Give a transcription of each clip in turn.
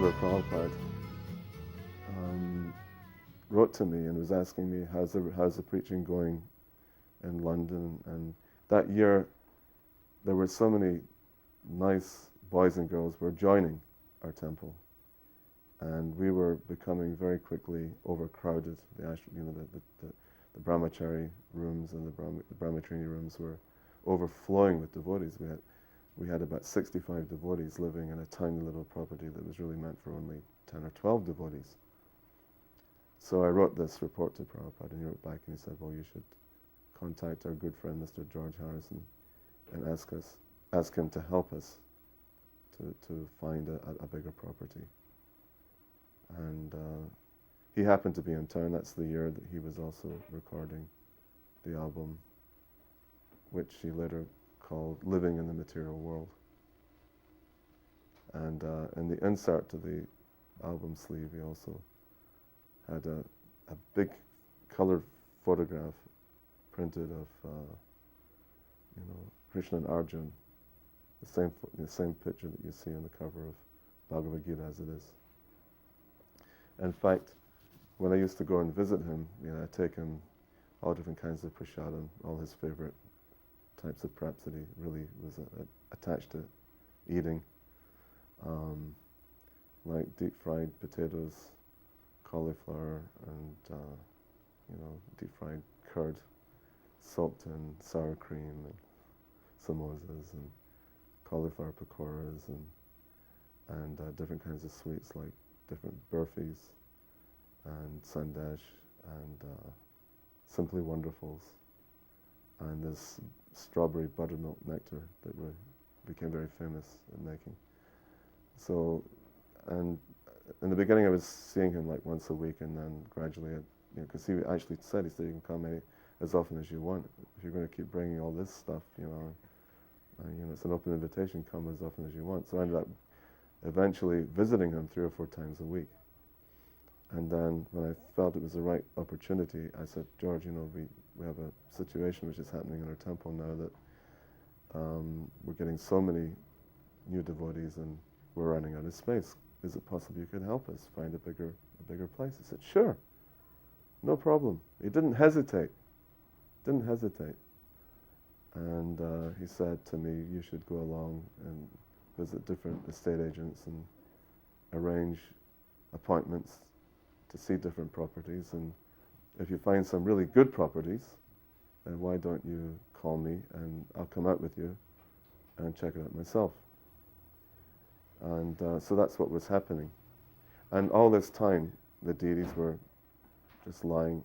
Srila Prabhupada wrote to me and was asking me, how's the preaching going in London? And that year, there were so many nice boys and girls were joining our temple, and we were becoming very quickly overcrowded. The brahmachari rooms and the brahmacharini rooms were overflowing with devotees. We had about 65 devotees living in a tiny little property that was really meant for only 10 or 12 devotees. So I wrote this report to Prabhupada, and he wrote back and he said, well, you should contact our good friend Mr. George Harrison and ask him to help us to find a bigger property. And he happened to be in town. That's the year that he was also recording the album, which he later called Living in the Material World. And in the insert to the album sleeve, he also had a big colored photograph printed of Krishna and Arjun, the same picture that you see on the cover of Bhagavad-gita as it is. In fact, when I used to go and visit him, I'd take him all different kinds of prasadam, all his favorite types of preps that he really was attached to eating, like deep fried potatoes, cauliflower, and deep fried curd soaked in sour cream, and samosas, and cauliflower pakoras, and different kinds of sweets like different burfis and sandesh and simply wonderfuls, and this strawberry buttermilk nectar that we became very famous at making. So, and in the beginning I was seeing him like once a week, and then gradually, because he actually said, you can come as often as you want. If you're going to keep bringing all this stuff, it's an open invitation, come as often as you want. So I ended up eventually visiting him 3 or 4 times a week. And then when I felt it was the right opportunity, I said, George, we have a situation which is happening in our temple now that we're getting so many new devotees and we're running out of space. Is it possible you could help us find a bigger place? He said, sure, no problem. He didn't hesitate. And he said to me, you should go along and visit different estate agents and arrange appointments to see different properties. And if you find some really good properties, then why don't you call me and I'll come out with you and check it out myself. And so that's what was happening. And all this time, the deities were just lying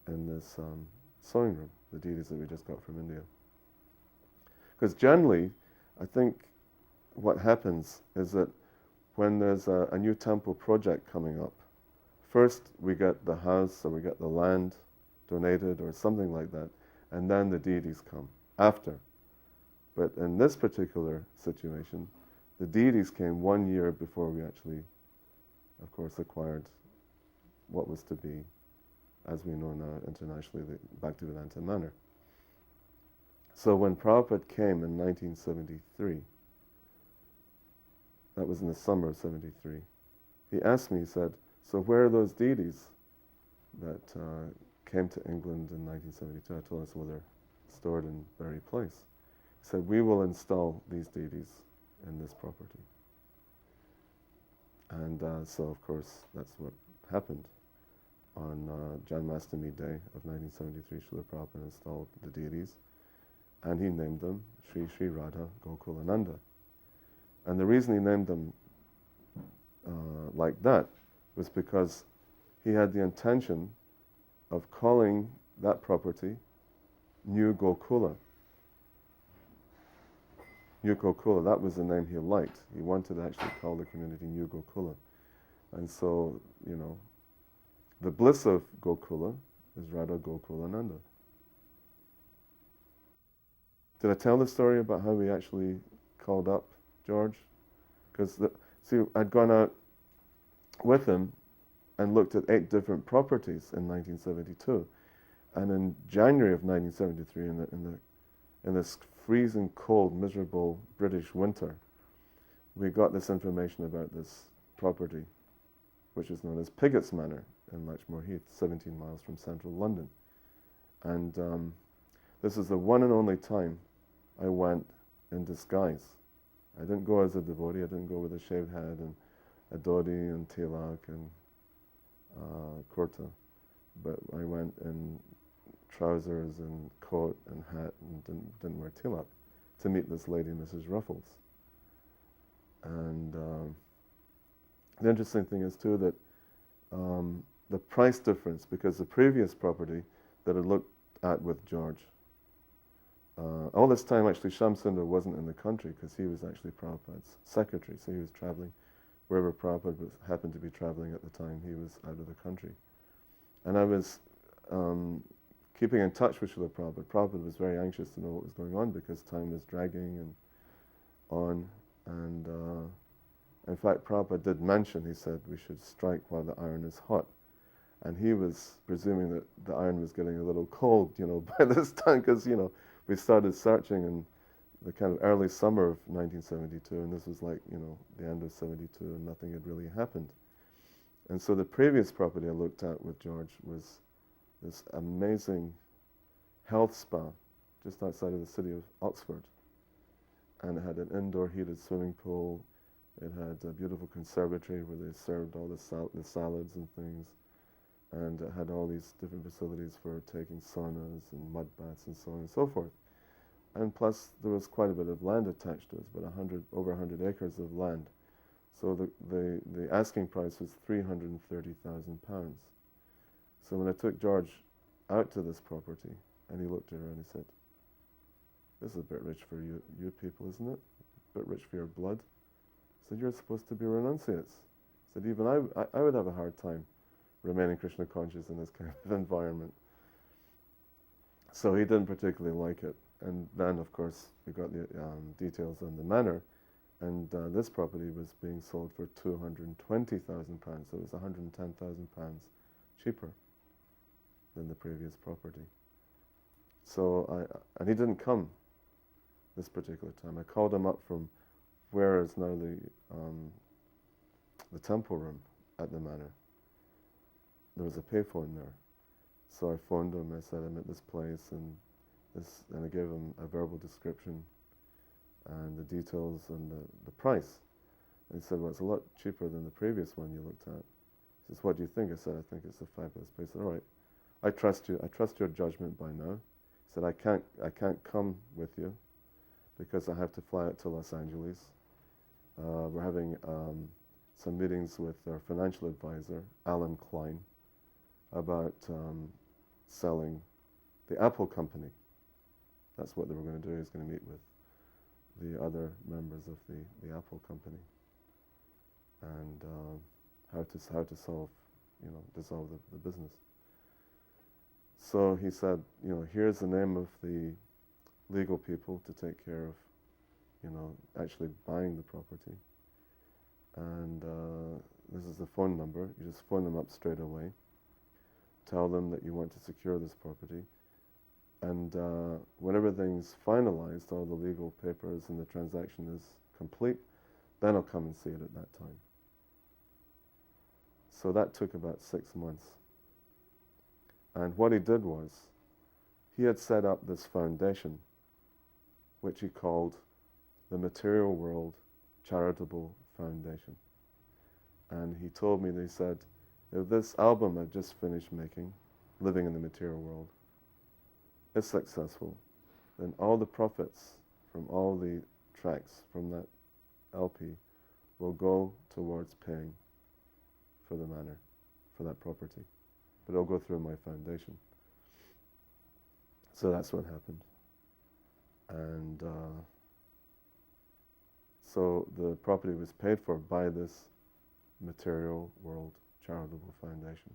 in this sewing room, the deities that we just got from India. Because generally, I think what happens is that when there's a new temple project coming up, first we get the house or we get the land donated or something like that, and then the deities come after. But in this particular situation, the deities came 1 year before we actually, of course, acquired what was to be, as we know now internationally, the Bhaktivedanta manor. So when Prabhupada came in 1973, that was in the summer of 73, he asked me, he said, so where are those deities that came to England in 1972? I told him, well, they're stored in Berry Place. He said, we will install these deities in this property. And so, of course, that's what happened. On Janmashtami Day of 1973, Srila Prabhupada installed the deities, and he named them Sri Sri Radha Gokulananda. And the reason he named them like that was because he had the intention of calling that property New Gokula. New Gokula, that was the name he liked. He wanted to actually call the community New Gokula. And so, the bliss of Gokula is Radha Gokulananda. Did I tell the story about how we actually called up George? Because, I'd gone out with him and looked at 8 different properties in 1972. And in January of 1973, in this freezing cold, miserable British winter, we got this information about this property, which is known as Pigott's Manor in Letchmore Heath, 17 miles from central London. And this is the one and only time I went in disguise. I didn't go as a devotee, I didn't go with a shaved head and a dhoti and tilak and kurta, but I went in trousers and coat and hat and didn't wear tilak to meet this lady, Mrs. Ruffles. And the interesting thing is too that the price difference, because the previous property that I looked at with George, all this time actually Shamsundar wasn't in the country because he was actually Prabhupada's secretary, so he was traveling wherever Prabhupada happened to be traveling at the time. He was out of the country. And I was keeping in touch with Srila Prabhupada. Prabhupada was very anxious to know what was going on because time was dragging and on. And in fact, Prabhupada did mention, he said, we should strike while the iron is hot. And he was presuming that the iron was getting a little cold, by this time, because, we started searching in the kind of early summer of 1972, and this was like, the end of 72, and nothing had really happened. And so the previous property I looked at with George was this amazing health spa just outside of the city of Oxford. And it had an indoor heated swimming pool. It had a beautiful conservatory where they served all the salads and things. And it had all these different facilities for taking saunas and mud baths and so on and so forth. And plus, there was quite a bit of land attached to it, about over 100 acres of land. So the asking price was £330,000. So when I took George out to this property, and he looked at her and he said, "This is a bit rich for you people, isn't it? A bit rich for your blood." I said, "You're supposed to be renunciates." I said, "Even I would have a hard time remaining Krishna conscious in this kind of environment." So he didn't particularly like it. And then, of course, we got the details on the manor, and this property was being sold for £220,000, so it was £110,000 cheaper than the previous property. So and he didn't come this particular time. I called him up from where is now the temple room at the manor. There was a payphone there. So I phoned him, I said, "I'm at this place," and I gave him a verbal description and the details and the price. And he said, "Well, it's a lot cheaper than the previous one you looked at." He says, "What do you think?" I said, "I think it's a fabulous place." I said, "All right, I trust you. I trust your judgment by now." He said, I can't come with you because I have to fly out to Los Angeles. We're having some meetings with our financial advisor, Alan Klein, about selling the Apple company. That's what they were going to do. He was going to meet with the other members of the Apple company and how to solve, dissolve the business. So he said, here's the name of the legal people to take care of, actually buying the property. And this is the phone number. You just phone them up straight away. Tell them that you want to secure this property. And when everything's finalized, all the legal papers and the transaction is complete, then I'll come and see it at that time. So that took about 6 months. And what he did was, he had set up this foundation, which he called the Material World Charitable Foundation. And he told me, they said, if this album I just finished making, Living in the Material World, is successful, then all the profits from all the tracks from that LP will go towards paying for the manor, for that property. But it'll go through my foundation. So that's what happened. And so the property was paid for by this Material World Charitable Foundation.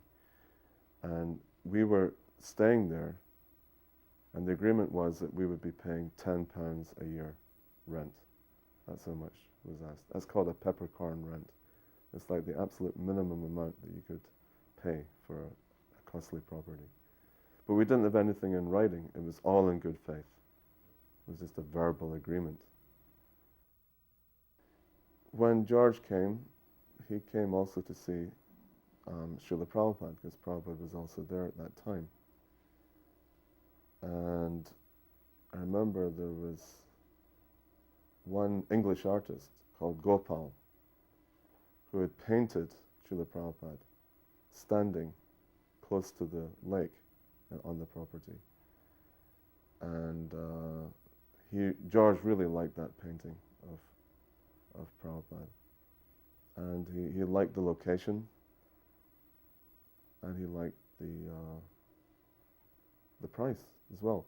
And we were staying there, and the agreement was that we would be paying £10 a year rent. That's how much was asked. That's called a peppercorn rent. It's like the absolute minimum amount that you could pay for a costly property. But we didn't have anything in writing. It was all in good faith. It was just a verbal agreement. When George came, he came also to see Srila Prabhupada, because Prabhupada was also there at that time. And I remember there was one English artist called Gopal who had painted Srila Prabhupada standing close to the lake on the property. And George really liked that painting of Prabhupada. And he liked the location, and he liked the price as well.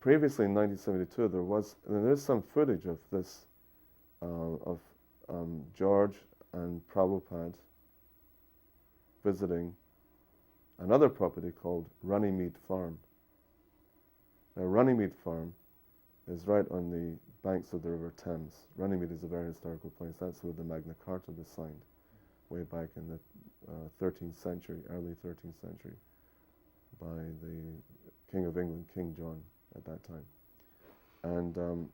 Previously in 1972, there's some footage of this, of George and Prabhupada visiting another property called Runnymede Farm. Now, Runnymede Farm is right on the banks of the River Thames. Runnymede is a very historical place. That's where the Magna Carta was signed, way back in the 13th century, early 13th century, by the King of England, King John, at that time. And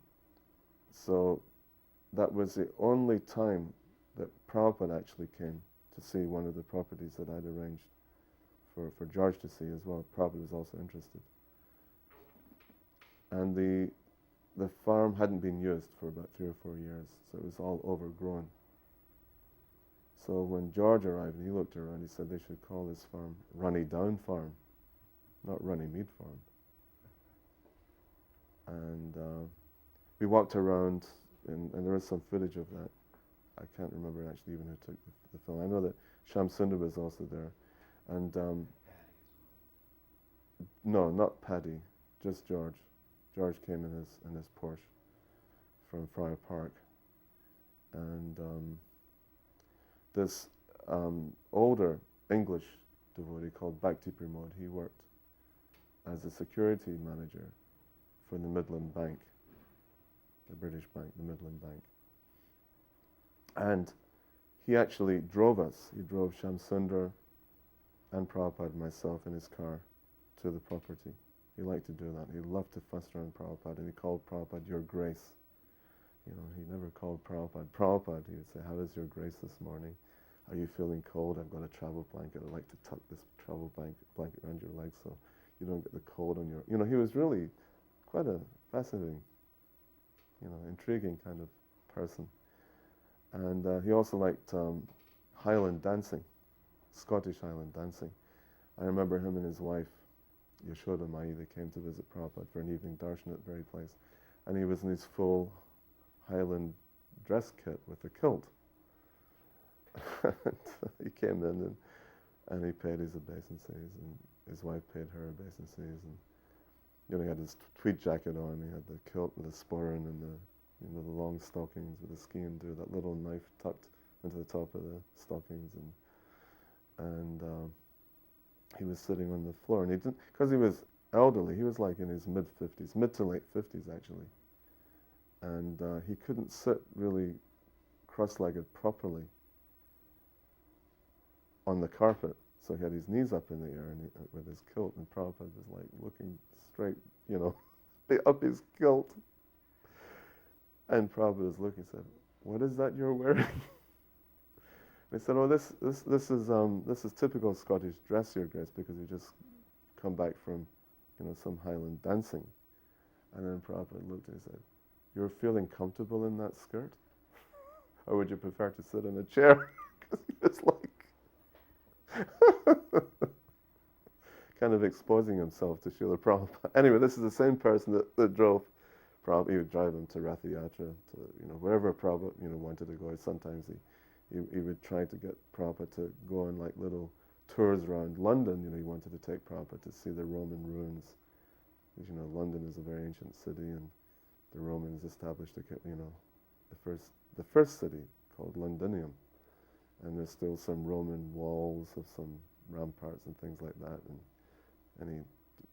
so that was the only time that Prabhupada actually came to see one of the properties that I'd arranged for George to see as well. Prabhupada was also interested. And the farm hadn't been used for about 3 or 4 years, so it was all overgrown. So when George arrived and he looked around, he said they should call this farm Runny Down Farm, not Runnymede Farm. And we walked around, and there is some footage of that. I can't remember actually even who took the film. I know that Shyam Sundar was also there. And no, not Paddy, just George. George came in his Porsche from Friar Park. And this older English devotee called Bhakti Pramod, he worked as a security manager for the Midland Bank, the British bank, the Midland Bank. And he actually drove us. He drove Shyam Sundar and Prabhupada and myself in his car to the property. He liked to do that. He loved to fuss around Prabhupada, and he called Prabhupada, Your Grace. You know, he never called Prabhupada, Prabhupada. He would say, how is Your Grace this morning? Are you feeling cold? I've got a travel blanket. I'd like to tuck this travel blanket around your legs so you don't get the cold on your... You know, he was really quite a fascinating, intriguing kind of person. And he also liked Highland dancing, Scottish Highland dancing. I remember him and his wife, Yashoda Mai, they came to visit Prabhupada for an evening darshan at the very place. And he was in his full Highland dress kit with a kilt. He came in and he paid his obeisances, and his wife paid her obeisances. And he had his tweed jacket on, he had the kilt with the sporran and the long stockings with the ski and do, that little knife tucked into the top of the stockings, and he was sitting on the floor, and he didn't, because he was elderly, he was like in his mid to late 50s actually, and he couldn't sit really cross-legged properly on the carpet, so he had his knees up in the air and with his kilt, and Prabhupada was like looking straight, up his kilt. And Prabhupada was looking and said, what is that you're wearing? They said, oh, this is typical Scottish dress, Your Grace, because you just come back from, some Highland dancing. And then Prabhupada looked and he said, you're feeling comfortable in that skirt? Or would you prefer to sit in a chair? Because he was like, kind of exposing himself to Srila Prabhupada. Anyway, this is the same person that drove Prabhupada. He would drive him to Rath Yatra, to wherever Prabhupada wanted to go. Sometimes he would try to get Prabhupada to go on like little tours around London. He wanted to take Prabhupada to see the Roman ruins. Because, London is a very ancient city, and the Romans established the first city called Londinium. And there's still some Roman walls of some ramparts and things like that. And he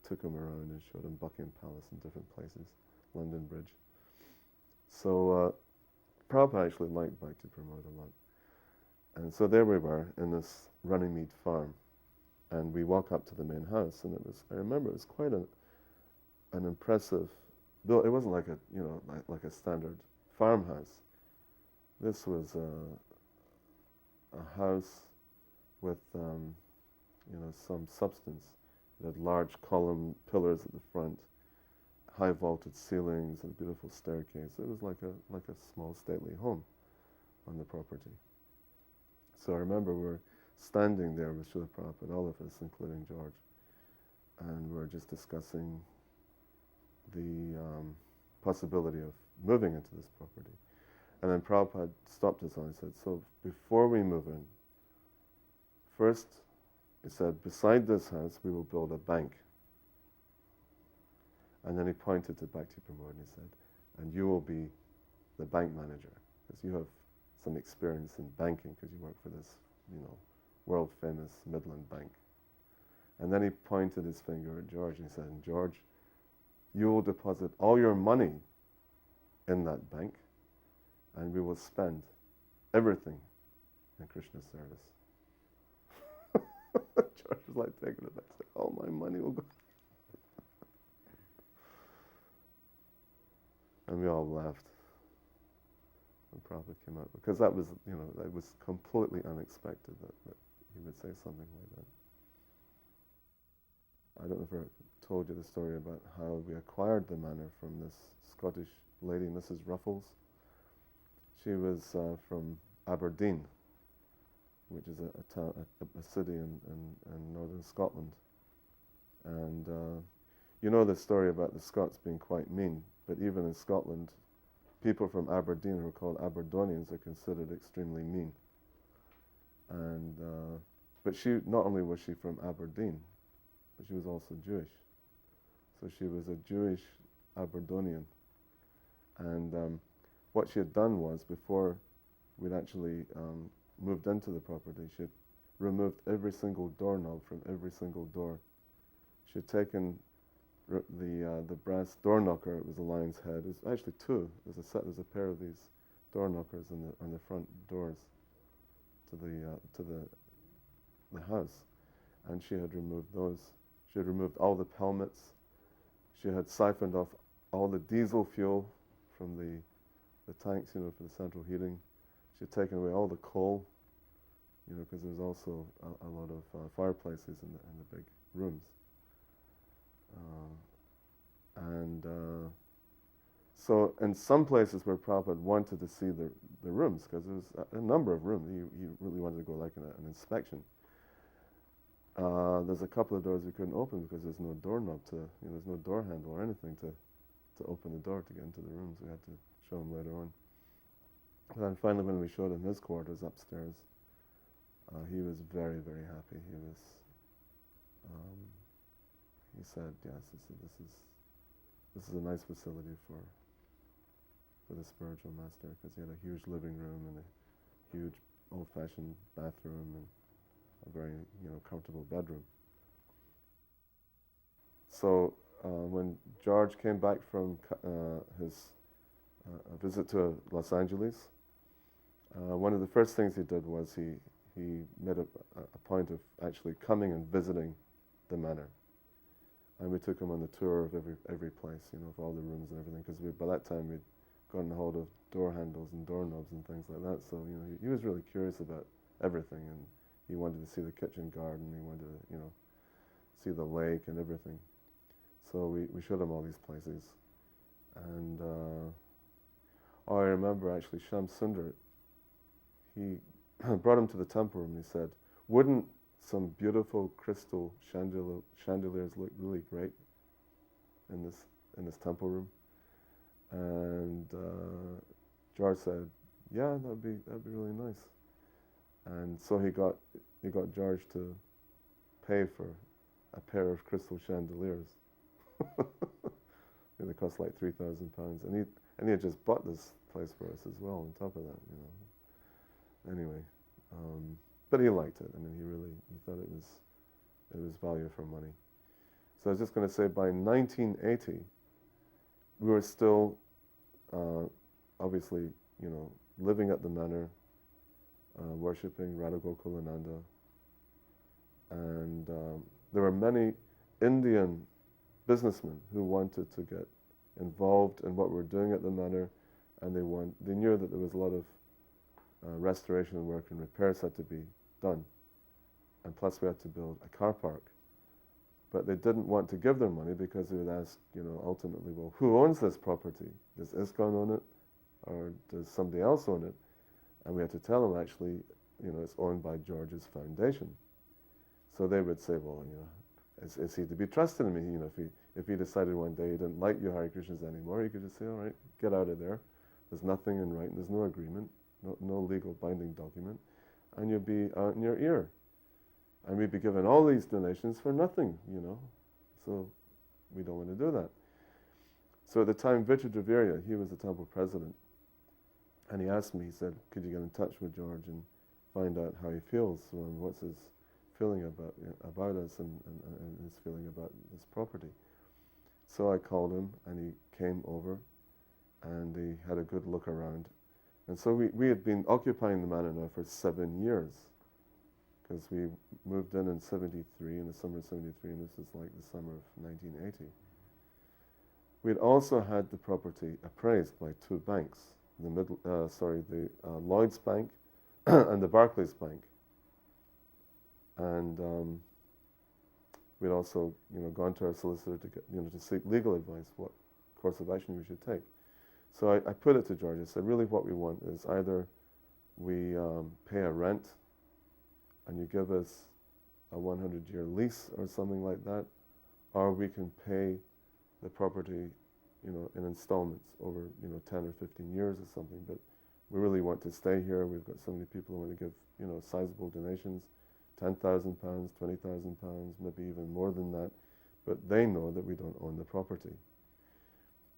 took him around and showed him Buckingham Palace and different places, London Bridge. So Prabhupada actually liked Bhakti Pramod a lot. And so there we were in this Runnymede farm. And we walk up to the main house, and I remember it was quite an impressive build. It wasn't like like a standard farmhouse. This was a house with some substance. It had large column pillars at the front, high vaulted ceilings, and a beautiful staircase. It was like a small stately home on the property. So I remember we're standing there with Srila Prabhupada, all of us, including George, and we're just discussing the possibility of moving into this property. And then Prabhupada stopped us all and said, so before we move in, first, he said, beside this house we will build a bank. And then he pointed to Bhakti Pramod and he said, and you will be the bank manager, because you have some experience in banking, because you work for this, world famous Midland bank. And then he pointed his finger at George and he said, George, you will deposit all your money in that bank, and we will spend everything in Krishna's service. George was like taken aback, like, all my money will go. And we all laughed when Prabhupada came out, because that was, that was completely unexpected that he would say something like that. I don't know if I told you the story about how we acquired the manor from this Scottish lady, Mrs. Ruffles. She was from Aberdeen, which is a city in northern Scotland. And you know the story about the Scots being quite mean, but even in Scotland, people from Aberdeen who are called Aberdonians are considered extremely mean. And but she, not only was she from Aberdeen, but she was also Jewish. So she was a Jewish Aberdonian. And what she had done was, before we'd actually moved into the property, she had removed every single doorknob from every single door. She had taken the brass door knocker. It was a lion's head. It was actually two. There's a pair of these door knockers on the front doors to the house, and she had removed those. She had removed all the pelmets. She had siphoned off all the diesel fuel from the tanks, for the central heating. She had taken away all the coal, because there was also a lot of fireplaces in the big rooms. So in some places where Prabhupada wanted to see the rooms, because there was a number of rooms, he really wanted to go like an inspection. There's a couple of doors we couldn't open because there's no doorknob there's no door handle or anything to open the door to get into the rooms. We had to show him later on. And then finally, when we showed him his quarters upstairs, he was very, very happy. He said, yes, this is a nice facility for the spiritual master, because he had a huge living room and a huge old-fashioned bathroom and a very, comfortable bedroom. So when George came back from his visit to Los Angeles, one of the first things he did was he made a point of actually coming and visiting the manor. And we took him on the tour of every place, of all the rooms and everything, because by that time we'd gotten a hold of door handles and doorknobs and things like that. So, he was really curious about everything, and he wanted to see the kitchen garden, he wanted to, see the lake and everything. So we showed him all these places. And I remember actually Shyam Sundar, he brought him to the temple room and he said, wouldn't some beautiful crystal chandeliers look really great in this temple room? And George said, yeah, that'd be really nice. And so he got George to pay for a pair of crystal chandeliers. They cost like £3,000, and he had just bought this place for us as well. On top of that, Anyway, but he liked it. I mean, he thought it was value for money. So I was just going to say, by 1980, we were still obviously, living at the manor, worshipping Radha Gokulananda, and there were many Indian businessmen who wanted to get involved in what we were doing at the manor, and they knew that there was a lot of restoration work and repairs had to be done. And plus we had to build a car park. But they didn't want to give their money because they would ask, ultimately, well, who owns this property? Does ISKCON own it, or does somebody else own it? And we had to tell them, actually, it's owned by George's foundation. So they would say, well, is he to be trusted? I mean, if he decided one day he didn't like you Hare Krishnas anymore, he could just say, all right, get out of there. There's nothing in writing, there's no agreement, no legal binding document, and you'll be out in your ear. And we'd be given all these donations for nothing, So we don't want to do that. So at the time, Vichadraviriya, he was the temple president, and he asked me, he said, could you get in touch with George and find out how he feels, and what's his feeling about us and his feeling about this property. So I called him, and he came over, and he had a good look around. And so we had been occupying the manor now for 7 years, because we moved in 73, in the summer of 73, and this is like the summer of 1980. We'd also had the property appraised by 2 banks, the Lloyd's Bank and the Barclays Bank. And we'd also, gone to our solicitor to get, to seek legal advice, what course of action we should take. So I put it to George. I said, really what we want is either we pay a rent and you give us a 100-year lease or something like that, or we can pay the property, in installments over, 10 or 15 years or something. But we really want to stay here. We've got so many people who want to give, sizable donations, £10,000, £20,000, maybe even more than that. But they know that we don't own the property.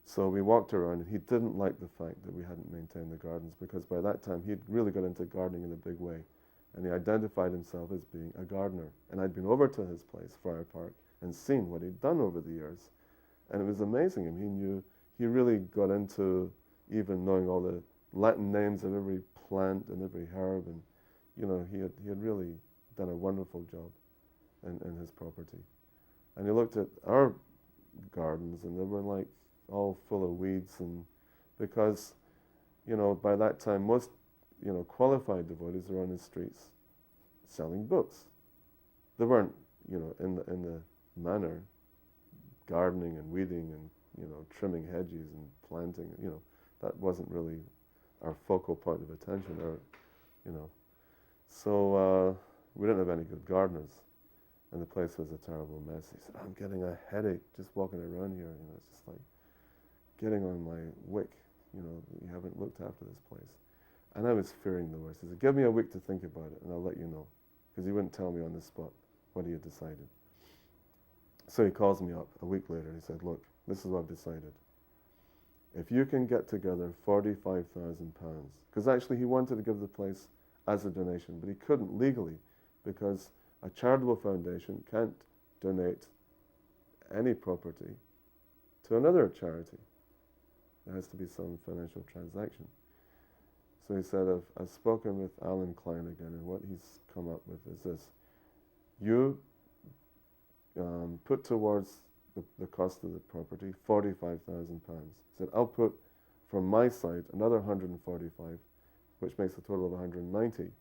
So we walked around, and he didn't like the fact that we hadn't maintained the gardens, because by that time he'd really got into gardening in a big way. And he identified himself as being a gardener. And I'd been over to his place, Friar Park, and seen what he'd done over the years. And it was amazing. I mean, he really got into even knowing all the Latin names of every plant and every herb. And, he had really done a wonderful job in his property. And he looked at our gardens, and they were like all full of weeds. And because, by that time, most qualified devotees were on the streets selling books. They weren't, in the manor, gardening and weeding and, trimming hedges and planting. That wasn't really our focal point of attention. So we didn't have any good gardeners, and the place was a terrible mess. He said, I'm getting a headache just walking around here. It's just like getting on my wick. You haven't looked after this place. And I was fearing the worst. He said, give me a week to think about it, and I'll let you know. Because he wouldn't tell me on the spot what he had decided. So he calls me up a week later. He said, look, this is what I've decided. If you can get together £45,000, because actually he wanted to give the place as a donation, but he couldn't legally, because a charitable foundation can't donate any property to another charity. There has to be some financial transaction. So he said, I've spoken with Alan Klein again, and what he's come up with is this. You put towards the cost of the property £45,000. He said, I'll put from my side another 145, which makes a total of 190.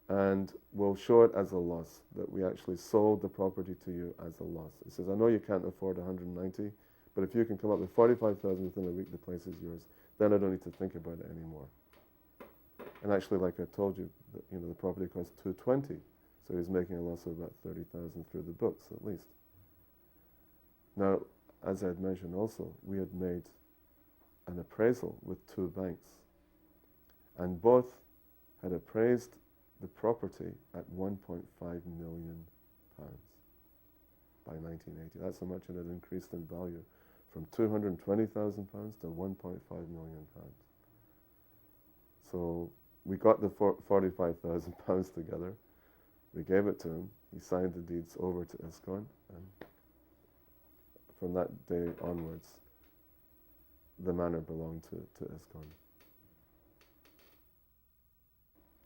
And we'll show it as a loss, that we actually sold the property to you as a loss. He says, I know you can't afford 190, but if you can come up with 45,000 within a week, the place is yours. Then I don't need to think about it anymore. And actually, like I told you, the property cost 220, so he's making a loss of about 30,000 through the books at least. Now, as I had mentioned also, we had made an appraisal with 2 banks, and both had appraised the property at £1.5 million by 1980. That's how much it had increased in value, from £220,000 to £1.5 million. So we got the £45,000 together. We gave it to him. He signed the deeds over to ISKCON, and from that day onwards, the manor belonged to ISKCON.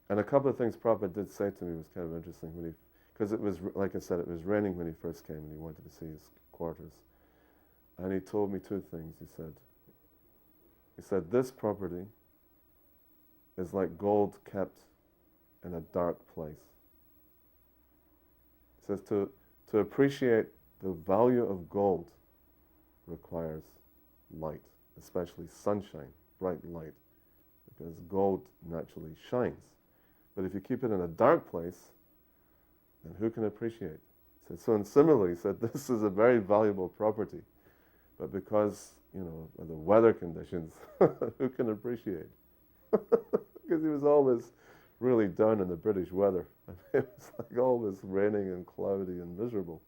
And a couple of things Prabhupada did say to me was kind of interesting, because it was, like I said, it was raining when he first came, and he wanted to see his quarters. And he told me 2 things. He said, this property is like gold kept in a dark place. It says to appreciate the value of gold requires light, especially sunshine, bright light, because gold naturally shines. But if you keep it in a dark place, then who can appreciate? So and similarly, he said this is a very valuable property, but because, of the weather conditions, who can appreciate? Because he was always really down in the British weather. It was like always raining and cloudy and miserable.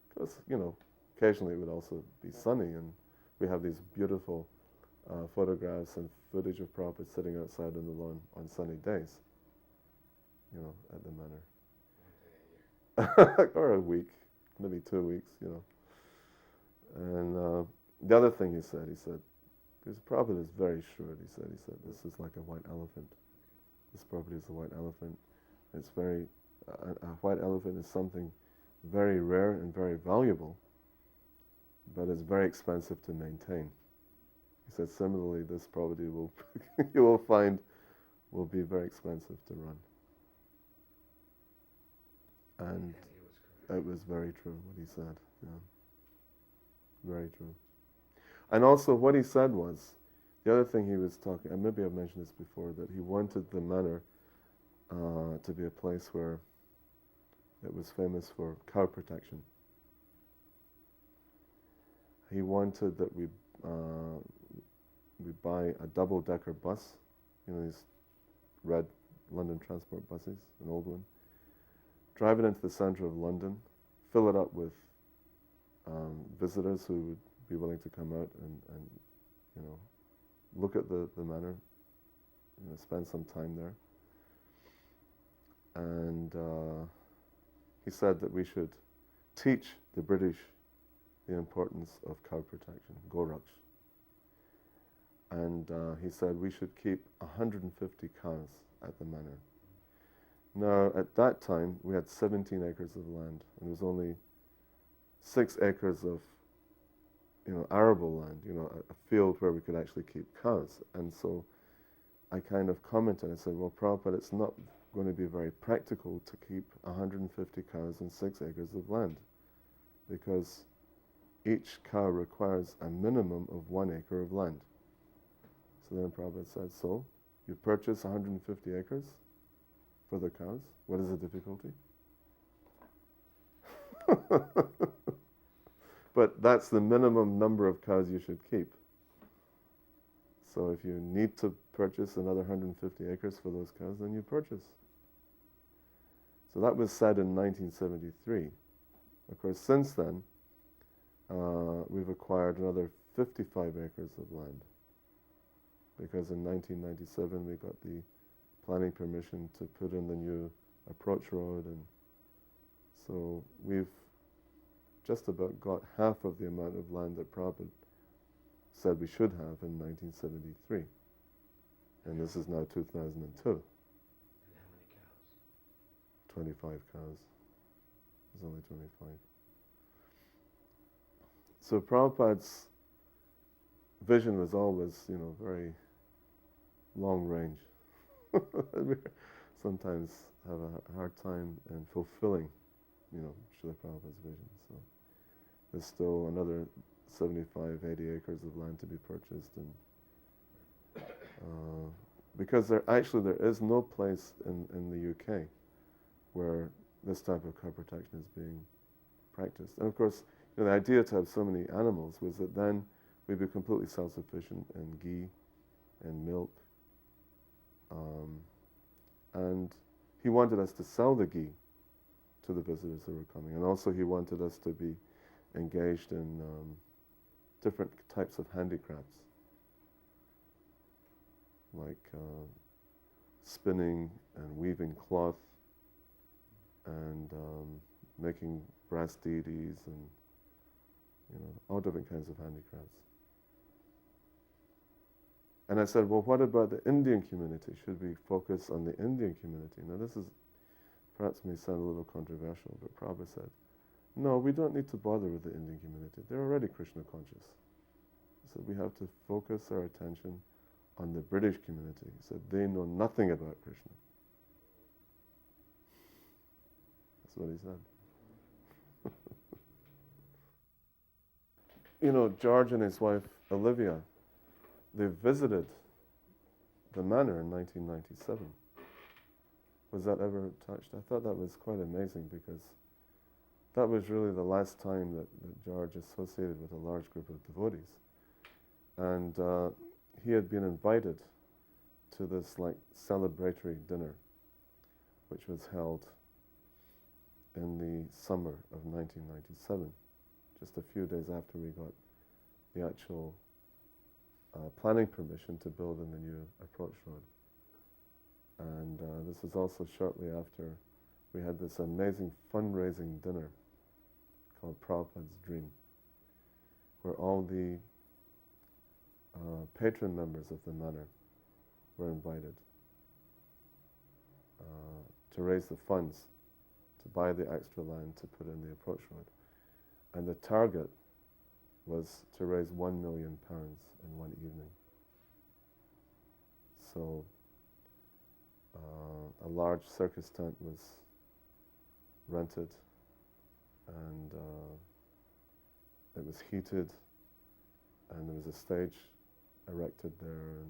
Because, occasionally it would also be sunny, and we have these beautiful photographs and footage of Prabhupada sitting outside on the lawn on sunny days, at the manor. Or a week, maybe 2 weeks, And the other thing he said, because Prabhupada is very shrewd, he said, this is like a white elephant. This property is a white elephant. It's very, a white elephant is something very rare and very valuable, but it's very expensive to maintain. He said, similarly, this property you will find, will be very expensive to run. And it was very true what he said. Yeah. Very true. And also what he said was, the other thing he was talking, and maybe I've mentioned this before, that he wanted the manor to be a place where it was famous for cow protection. He wanted that we buy a double-decker bus, these red London Transport buses, an old one, drive it into the centre of London, fill it up with visitors who would be willing to come out and look at the manor, spend some time there. And he said that we should teach the British the importance of cow protection, Goraks. And he said we should keep 150 cows at the manor. Now, at that time, we had 17 acres of land, and there was only 6 acres of, arable land, a field where we could actually keep cows. And so I kind of commented, I said, well, Prabhupada, it's not going to be very practical to keep 150 cows in 6 acres of land, because each cow requires a minimum of 1 acre of land. So then Prabhupada said, so you purchase 150 acres for the cows. What is the difficulty? But that's the minimum number of cows you should keep. So if you need to purchase another 150 acres for those cows, then you purchase. So that was said in 1973. Of course, since then, we've acquired another 55 acres of land, because in 1997 we got the planning permission to put in the new approach road, and so we've just about got half of the amount of land that Prabhupada said we should have in 1973. And this is now 2002. And how many cows? 25 cows. There's only 25. So Prabhupada's vision was always, very long range. We sometimes have a hard time in fulfilling, Srila Prabhupada's vision. So there's still another 75, 80 acres of land to be purchased, and because there is no place in the UK where this type of cow protection is being practiced. And of course, the idea to have so many animals was that then we'd be completely self-sufficient in ghee and milk. And he wanted us to sell the ghee to the visitors who were coming. And also he wanted us to be engaged in different types of handicrafts, like spinning and weaving cloth, and making brass deities, and all different kinds of handicrafts. And I said, well, what about the Indian community? Should we focus on the Indian community? Now this is perhaps may sound a little controversial, but Prabhupada said, no, we don't need to bother with the Indian community. They're already Krishna conscious. So we have to focus our attention on the British community. He said, they know nothing about Krishna. That's what he said. You know, George and his wife, Olivia, they visited the manor in 1997. Was that ever touched? I thought that was quite amazing because that was really the last time that George associated with a large group of devotees. And he had been invited to this like celebratory dinner, which was held in the summer of 1997, just a few days after we got the actual planning permission to build in the new approach road. And this was also shortly after we had this amazing fundraising dinner called Prabhupada's Dream, where all the patron members of the manor were invited to raise the funds to buy the extra land to put in the approach road. And the target was to raise £1 million in one evening. So a large circus tent was rented, and it was heated, and there was a stage erected there,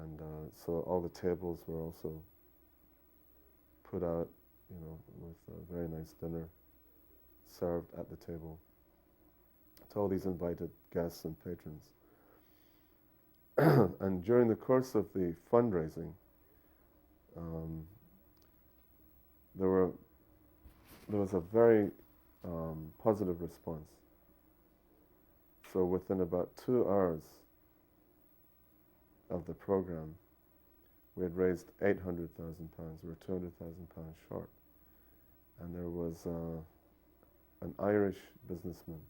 and so all the tables were also put out, you know, with a very nice dinner served at the table to all these invited guests and patrons. And during the course of the fundraising, there was a very positive response. So within about 2 hours of the program, we had raised £800,000. We were £200,000 short. And there was an Irish businessman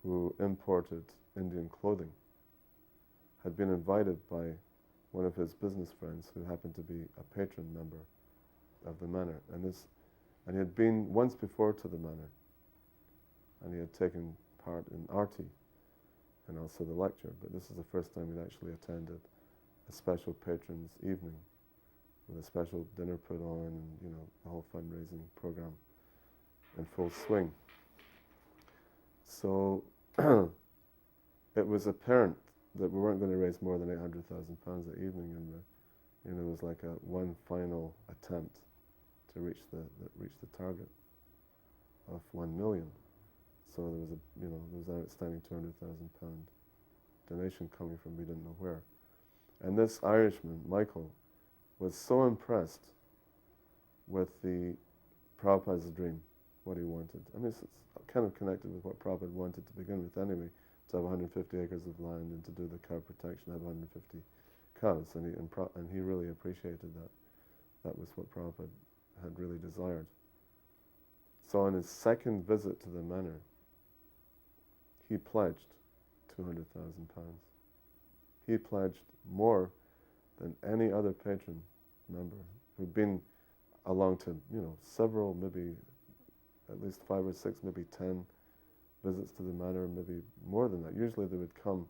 who imported Indian clothing, had been invited by one of his business friends who happened to be a patron member of the manor. And he had been once before to the manor, and he had taken part in Arti and also the lecture, but this is the first time he'd actually attended a special patrons evening with a special dinner put on, and you know, the whole fundraising program in full swing. So it was apparent that we weren't going to raise more than £800,000 that evening, and it was like one final attempt to reach the target of 1 million. So there was an outstanding £200,000 donation coming from we didn't know where. And this Irishman, Michael, was so impressed with the Prabhupada's dream, what he wanted. I mean, it's kind of connected with what Prabhupada wanted to begin with anyway, to have 150 acres of land and to do the cow protection, have 150 cows, and he really appreciated that. That was what Prabhupada had really desired. So on his second visit to the manor, he pledged £200,000. He pledged more than any other patron member who'd been along to, several, maybe at least 5 or 6, maybe 10 visits to the manor, maybe more than that. Usually they would come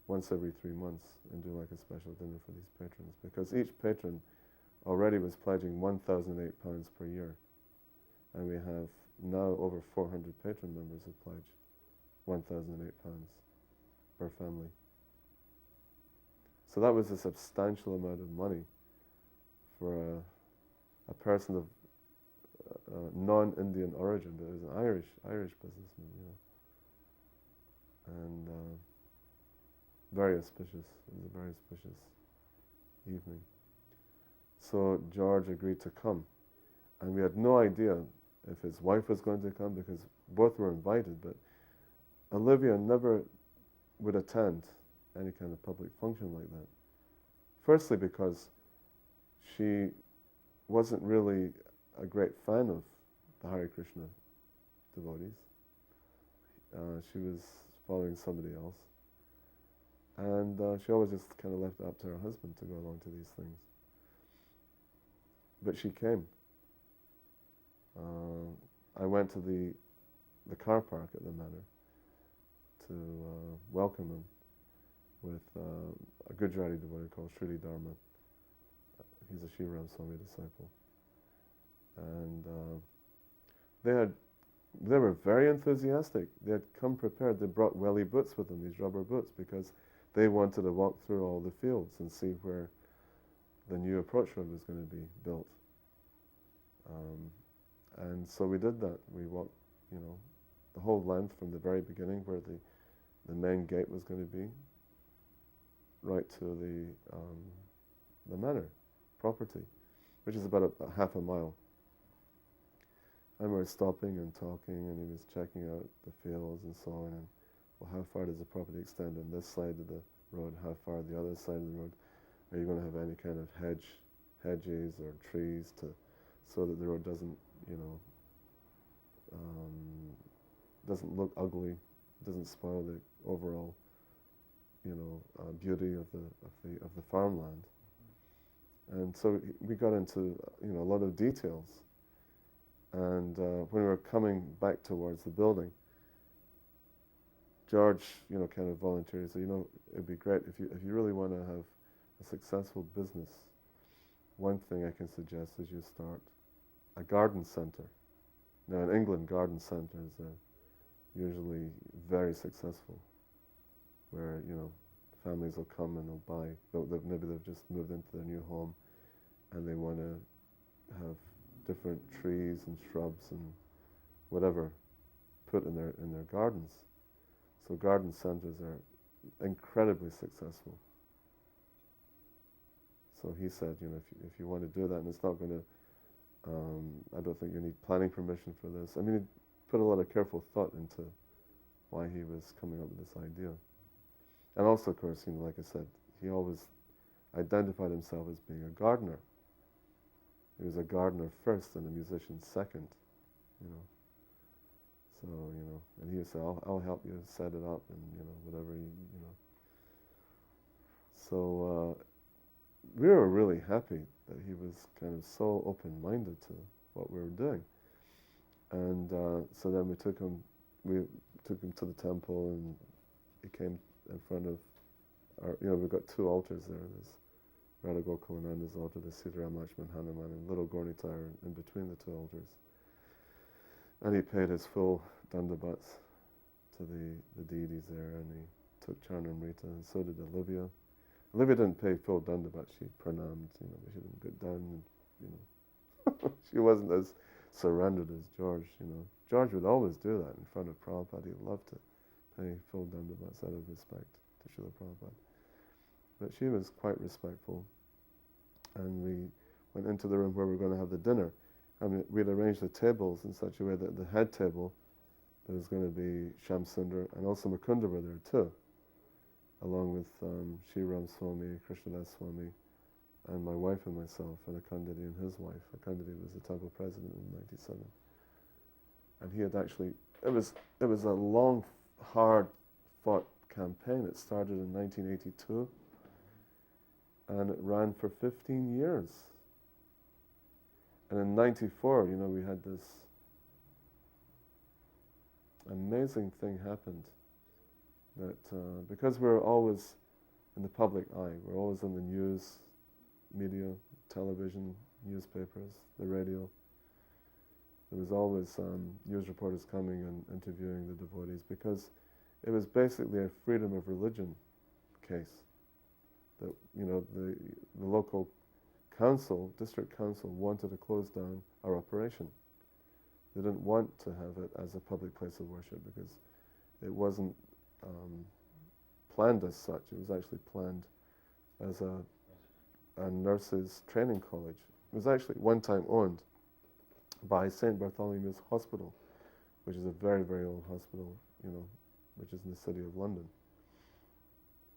once every 3 months and do like a special dinner for these patrons, because each patron already was pledging £1,008 per year. And we have now over 400 patron members who pledge £1,008 per family. So that was a substantial amount of money for a person of non-Indian origin, but it was an Irish businessman, and very auspicious. It was a very auspicious evening. So George agreed to come, and we had no idea if his wife was going to come, because both were invited, but Olivia never would attend any kind of public function like that. Firstly, because she wasn't really a great fan of the Hare Krishna devotees. She was following somebody else. And she always just kind of left it up to her husband to go along to these things. But she came. I went to the car park at the manor to welcome him. with a Gujarati devotee called Srila Dharma. He's a Sri Swami disciple. And they were very enthusiastic. They had come prepared. They brought welly boots with them, these rubber boots, because they wanted to walk through all the fields and see where the new approach road was going to be built. And so we did that. We walked, the whole length from the very beginning where the main gate was going to be, right to the manor property, which is about a half a mile. And we were stopping and talking, and he was checking out the fields and so on. And, well, how far does the property extend on this side of the road? How far the other side of the road? Are you going to have any kind of hedges or trees so that the road doesn't, doesn't look ugly, doesn't spoil the overall, beauty of the farmland. And so we got into, a lot of details. And when we were coming back towards the building, George, kind of volunteered. He said, it'd be great if you really want to have a successful business. One thing I can suggest is you start a garden center. Now, in England, garden centers are usually very successful, where families will come and they'll buy. Maybe they've just moved into their new home, and they want to have different trees and shrubs and whatever put in their gardens. So garden centers are incredibly successful. So he said, if you want to do that, and it's not going to, I don't think you need planning permission for this. I mean, he put a lot of careful thought into why he was coming up with this idea. And also, of course, like I said, he always identified himself as being a gardener. He was a gardener first and a musician second, So, and he would say, I'll help you set it up and, whatever, So we were really happy that he was kind of so open-minded to what we were doing. And so then we took him to the temple, and he came in front of our, we've got two altars there. There's Radha Gokulananda's altar, the Sitaram Lakshman Hanuman, and little Gornitar in between the two altars. And he paid his full dandavats to the deities there, and he took Charnamrita, and so did Olivia. Olivia didn't pay full dandavat, she pranamed, but she didn't get down, and, she wasn't as surrendered as George, George would always do that in front of Prabhupada. He'd love to pay full dandavats out of respect to Srila Prabhupada. But she was quite respectful, and we went into the room where we were going to have the dinner. And we'd arranged the tables in such a way that the head table, there was going to be Shamsundar, and also Mukunda were there too, along with Sri Ram Swami, Krishnadas Swami, and my wife and myself, and Akandadi and his wife. Akandadi was the temple president in '97. And he had actually, it was a long, hard-fought campaign. It started in 1982. And it ran for 15 years. And in '94, we had this amazing thing happened that because we're always in the public eye, we're always in the news, media, television, newspapers, the radio. There was always news reporters coming and interviewing the devotees, because it was basically a freedom of religion case. That the local council, district council, wanted to close down our operation. They didn't want to have it as a public place of worship because it wasn't planned as such. It was actually planned as a nurses' training college. It was actually one time owned by St. Bartholomew's Hospital, which is a very, very old hospital, which is in the city of London.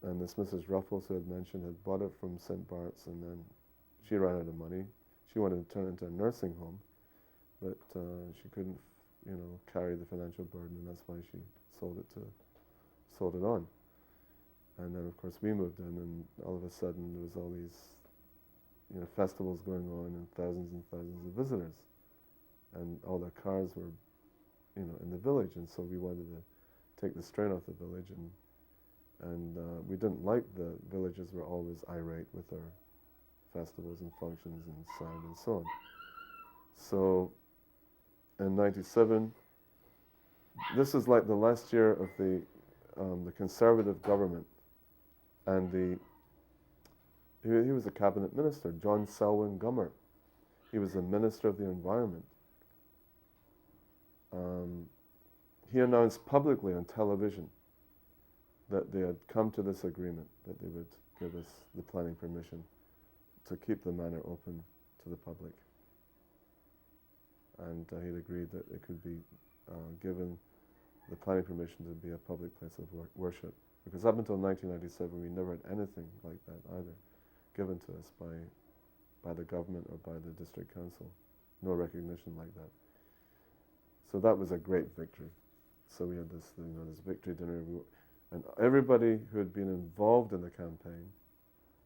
And this Mrs. Ruffles, who had mentioned, had bought it from St. Bart's, and then she ran out of money. She wanted to turn it into a nursing home, but she couldn't, carry the financial burden, and that's why she sold it on. And then, of course, we moved in, and all of a sudden there was all these, festivals going on, and thousands of visitors, and all their cars were, in the village, and so we wanted to take the strain off the village and And we didn't like the villagers were always irate with our festivals and functions and sound and so on. So in '97, this is like the last year of the conservative government, and he was a cabinet minister, John Selwyn Gummer. He was the Minister of the Environment. He announced publicly on television that they had come to this agreement, that they would give us the planning permission to keep the manor open to the public. And he'd agreed that it could be given the planning permission to be a public place of worship. Because up until 1997, we never had anything like that either given to us by the government or by the district council. No recognition like that. So that was a great victory. So we had this, this victory dinner, and everybody who had been involved in the campaign,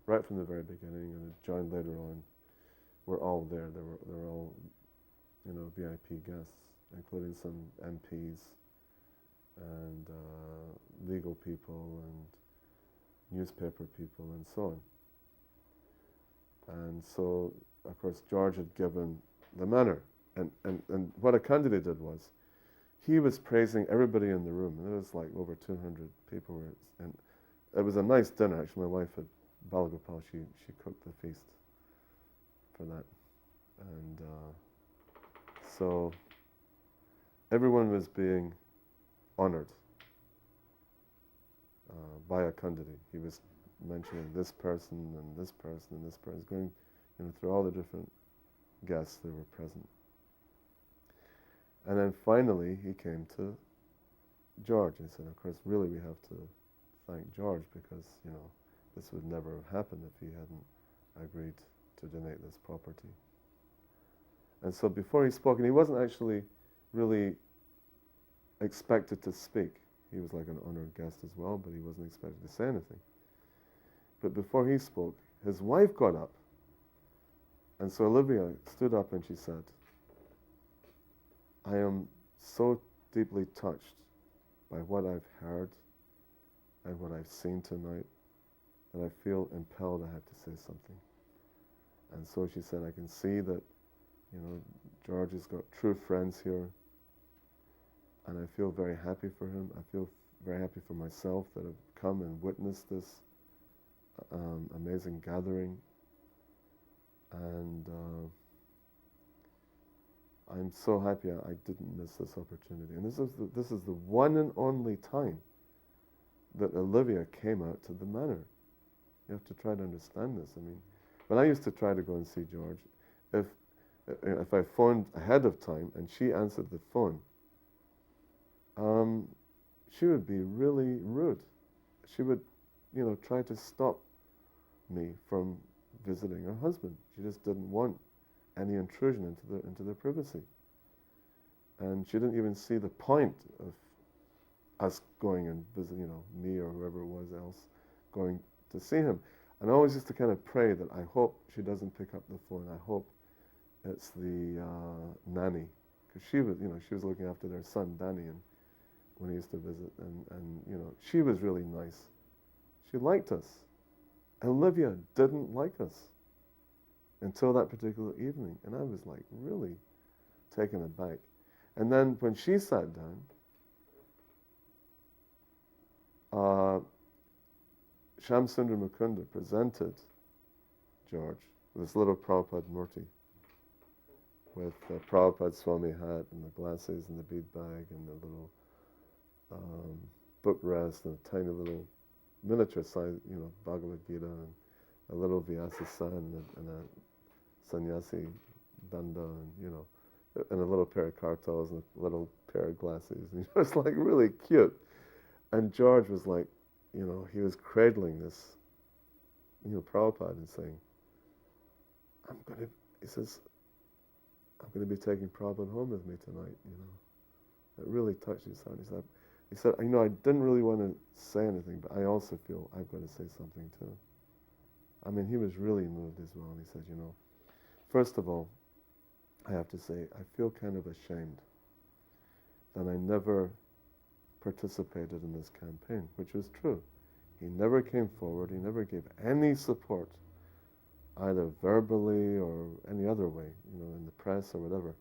right from the very beginning, and had joined later on, were all there. They were all, VIP guests, including some MPs and legal people and newspaper people and so on. And so, of course, George had given the manor. And what a candidate did was, he was praising everybody in the room. And there was like over 200 people. And it was a nice dinner, actually. My wife had Balagopal, she cooked the feast for that. And so everyone was being honored by a candidate. He was mentioning this person and this person and this person, going through all the different guests that were present. And then finally he came to George. He said, of course, really we have to thank George because, this would never have happened if he hadn't agreed to donate this property. And so before he spoke, and he wasn't actually really expected to speak. He was like an honored guest as well, but he wasn't expected to say anything. But before he spoke, his wife got up. And so Olivia stood up and she said, I am so deeply touched by what I've heard and what I've seen tonight that I feel impelled I have to say something. And so she said, I can see that, George has got true friends here, and I feel very happy for him. I feel very happy for myself that I've come and witnessed this amazing gathering. And I'm so happy I didn't miss this opportunity. And this is the one and only time that Olivia came out to the manor. You have to try to understand this. I mean, when I used to try to go and see George, if I phoned ahead of time and she answered the phone, she would be really rude. She would, try to stop me from visiting her husband. She just didn't want any intrusion into their privacy. And she didn't even see the point of us going and visiting, me or whoever it was else, going to see him. And I always used to kind of pray that I hope she doesn't pick up the phone. I hope it's the nanny, because she was looking after their son Danny, and when he used to visit, and she was really nice. She liked us. Olivia didn't like us until that particular evening, and I was like really taken aback. And then when she sat down, Shamsundar Mukunda presented George with this little Prabhupada Murti with the Prabhupada Swami hat and the glasses and the bead bag and the little book rest and a tiny little miniature size, Bhagavad-gita and a little Vyasa-san and a sannyasi danda and a little pair of kartals and a little pair of glasses. And it's like really cute. And George was like, he was cradling this, Prabhupada and saying, he says, I'm going to be taking Prabhupada home with me tonight, It really touched his heart. He said, I didn't really want to say anything, but I also feel I've got to say something too. I mean, he was really moved as well. And he said, first of all, I have to say, I feel kind of ashamed that I never participated in this campaign, which was true. He never came forward. He never gave any support, either verbally or any other way, in the press or whatever.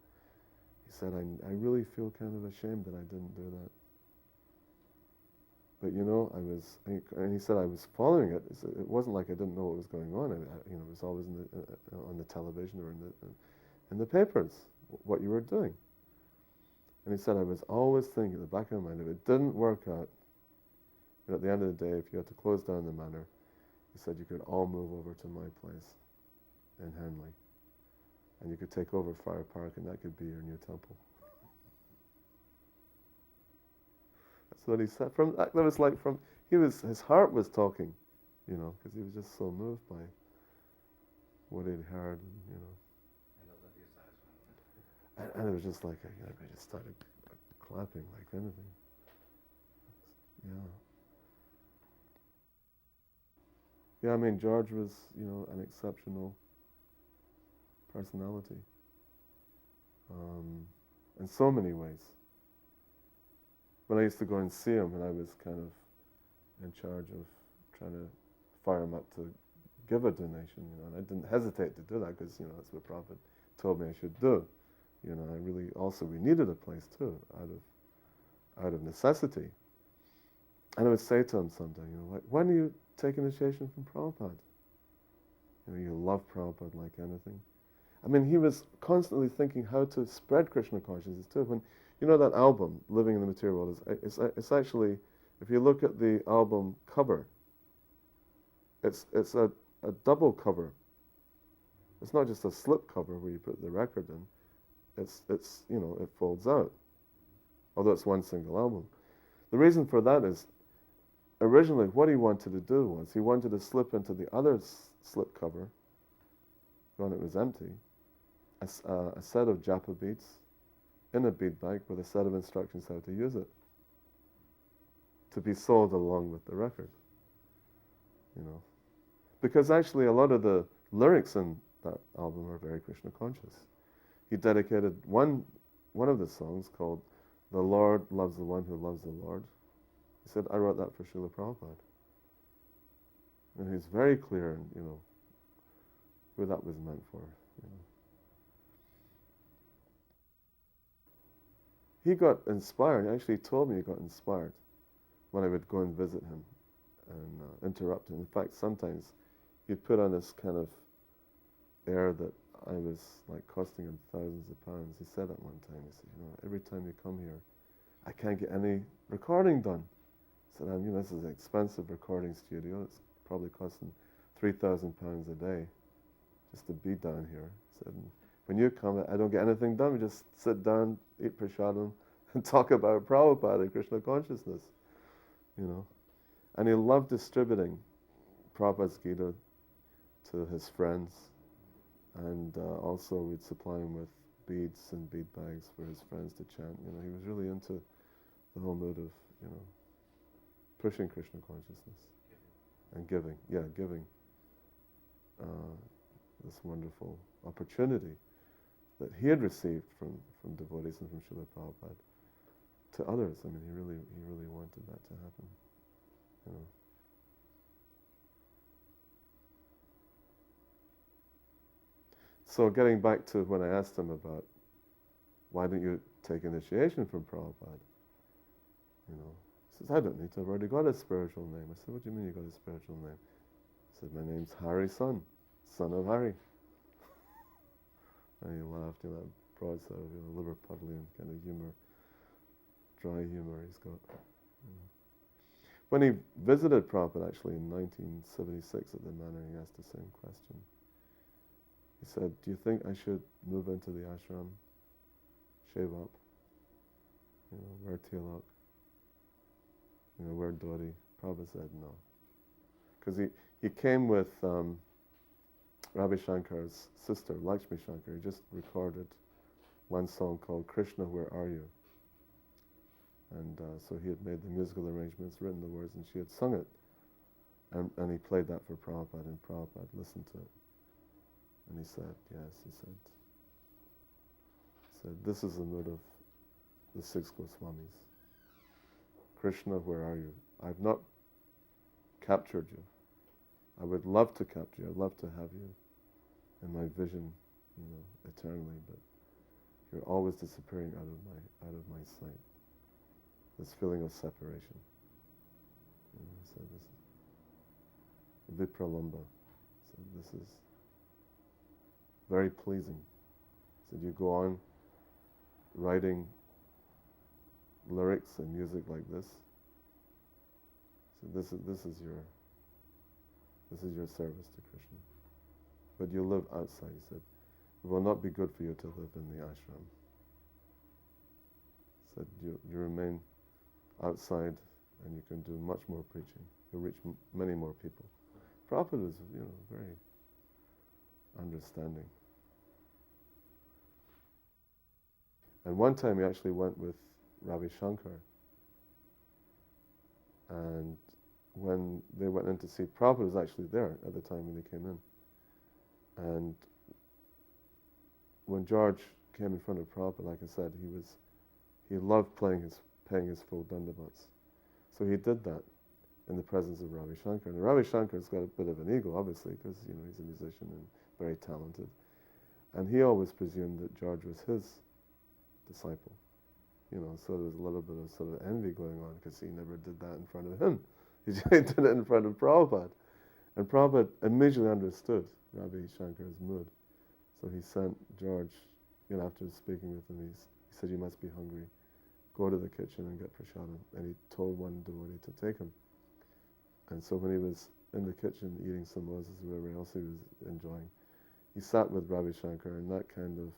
He said, I really feel kind of ashamed that I didn't do that. But and he said I was following it. It wasn't like I didn't know what was going on. It was always on the television or in the papers what you were doing. And he said I was always thinking in the back of my mind, if it didn't work out, at the end of the day, if you had to close down the manor, he said you could all move over to my place in Henley, and you could take over Fire Park, and that could be your new temple. That's what he said. His heart was talking, because he was just so moved by what he'd heard, and it was just like, I just started clapping like anything. Yeah, I mean, George was, an exceptional personality in so many ways. When I used to go and see him, and I was kind of in charge of trying to fire him up to give a donation, and I didn't hesitate to do that because, that's what Prabhupada told me I should do. We needed a place too, out of necessity. And I would say to him sometime, when do you take initiation from Prabhupada? You love Prabhupada like anything. I mean, he was constantly thinking how to spread Krishna consciousness too. When that album, Living in the Material World, it's actually, if you look at the album cover, it's a double cover. It's not just a slip cover where you put the record in. It's it folds out, although it's one single album. The reason for that is, originally what he wanted to do was, he wanted to slip into the other slip cover, when it was empty, a set of japa beads in a bead bag with a set of instructions how to use it, to be sold along with the record. Because actually a lot of the lyrics in that album are very Krishna conscious. He dedicated one of the songs called "The Lord Loves the One Who Loves the Lord." He said, I wrote that for Srila Prabhupada. And he's very clear in, who that was meant for. He got inspired. He actually told me he got inspired when I would go and visit him and interrupt him. In fact, sometimes he'd put on this kind of air that I was like costing him thousands of pounds. He said at one time, he said, every time you come here, I can't get any recording done. He said, this is an expensive recording studio. It's probably costing £3,000 a day just to be down here. He said, when you come, I don't get anything done. We just sit down, eat prasadam, and talk about Prabhupada and Krishna consciousness, And he loved distributing Prabhupada's Gita to his friends, and also we'd supply him with beads and bead bags for his friends to chant. He was really into the whole mood of, pushing Krishna consciousness and giving. Yeah, giving this wonderful opportunity that he had received from devotees and from Srila Prabhupada to others. I mean, he really wanted that to happen. So getting back to when I asked him about why don't you take initiation from Prabhupada, he says, I don't need to. I've already got a spiritual name. I said, what do you mean you got a spiritual name? He said, my name's Hari Son of Hari. And he laughed, that broadside of Liverpudlian kind of humor, dry humor he's got. When he visited Prabhupada actually in 1976 at the manor, he asked the same question. He said, do you think I should move into the ashram, shave up, wear tilak, wear dhoti? Prabhupada said no. Because he came with Ravi Shankar's sister, Lakshmi Shankar. He just recorded one song called Krishna, Where Are You? And so he had made the musical arrangements, written the words, and she had sung it. And he played that for Prabhupada, and Prabhupada listened to it. And he said, yes, he said, this is the mood of the 6 Goswamis. Krishna, where are you? I've not captured you. I would love to capture you. I'd love to have you in my vision, eternally, but you're always disappearing out of my sight. This feeling of separation. So this is Vipralamba. So this is very pleasing. So you go on writing lyrics and music like this. So this is your service to Krishna. But you live outside. He said, it will not be good for you to live in the ashram. He said you remain outside and you can do much more preaching. You'll reach many more people. Prabhupada is, very understanding. And one time he actually went with Ravi Shankar. And when they went in to see, Prabhupada was actually there at the time when they came in. And when George came in front of Prabhupada, like I said, he loved paying his full dandavats. So he did that in the presence of Ravi Shankar. And Ravi Shankar's got a bit of an ego, obviously, because he's a musician and very talented. And he always presumed that George was his disciple. So there was a little bit of sort of envy going on because he never did that in front of him. He did it in front of Prabhupada. And Prabhupada immediately understood Ravi Shankar's mood. So he sent George, after speaking with him, he said, you must be hungry. Go to the kitchen and get prasadam. And he told one devotee to take him. And so when he was in the kitchen eating samosas or whatever else he was enjoying, he sat with Ravi Shankar, and that kind of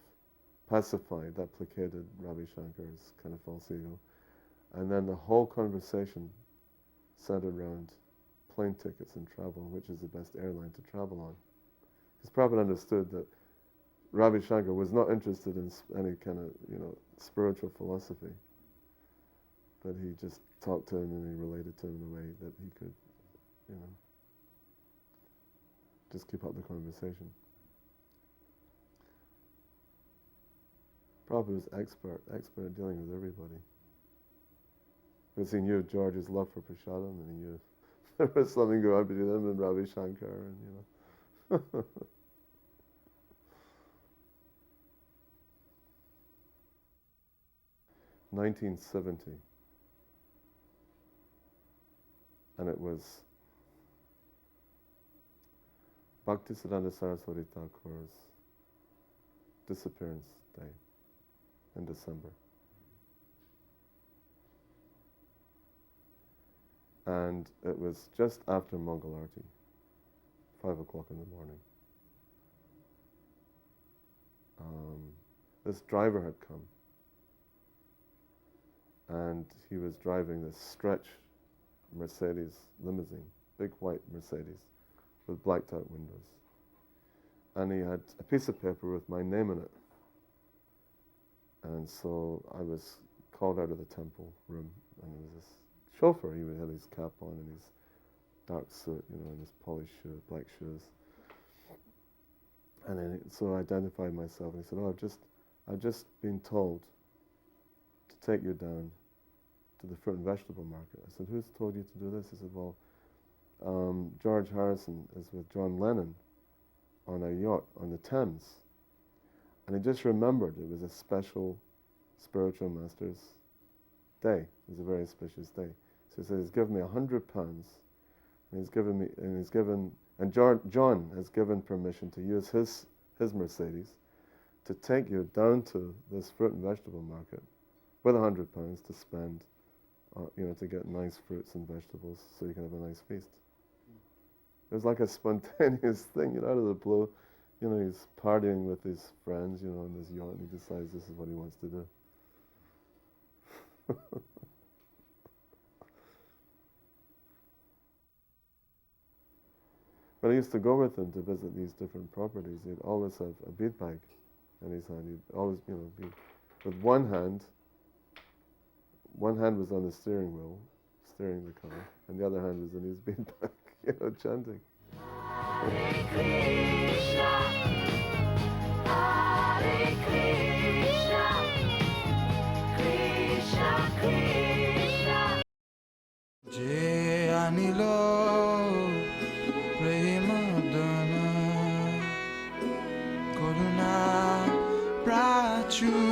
pacified, that placated Ravi Shankar's kind of false ego. And then the whole conversation centered around plane tickets and travel, which is the best airline to travel on. Because Prabhupada understood that Ravi Shankar was not interested in any kind of, spiritual philosophy. But he just talked to him and he related to him in a way that he could, just keep up the conversation. Prabhupada was expert at dealing with everybody. Because he knew George's love for prasadam, and he knew there was something going on between him and Ravi Shankar, and 1970, and it was Bhaktisiddhanta Saraswati Thakur's disappearance day in December. And it was just after Mangal Arati, 5 o'clock in the morning. This driver had come, and he was driving this stretch Mercedes limousine, big white Mercedes with blacked out windows. And he had a piece of paper with my name in it. And so I was called out of the temple room, and there was this chauffeur. He had his cap on and his dark suit, and his polished shoe, black shoes. And then so I identified myself, and he said, "Oh, I've just been told to take you down to the fruit and vegetable market." I said, "Who's told you to do this?" He said, "Well, George Harrison is with John Lennon on a yacht on the Thames." And he just remembered it was a special spiritual master's day. It was a very auspicious day. So he said he's given me £100, and John has given permission to use his Mercedes to take you down to this fruit and vegetable market with £100 to spend, to get nice fruits and vegetables so you can have a nice feast. It was like a spontaneous thing, out of the blue. He's partying with his friends, on this yacht, and he decides this is what he wants to do. But I used to go with him to visit these different properties. He'd always have a bead bag in his hand. He'd always, be with one hand was on the steering wheel, steering the car, and the other hand was in his bead bag, chanting. Hare Krishna, Hare Krishna, Krishna Krishna. Je anilo true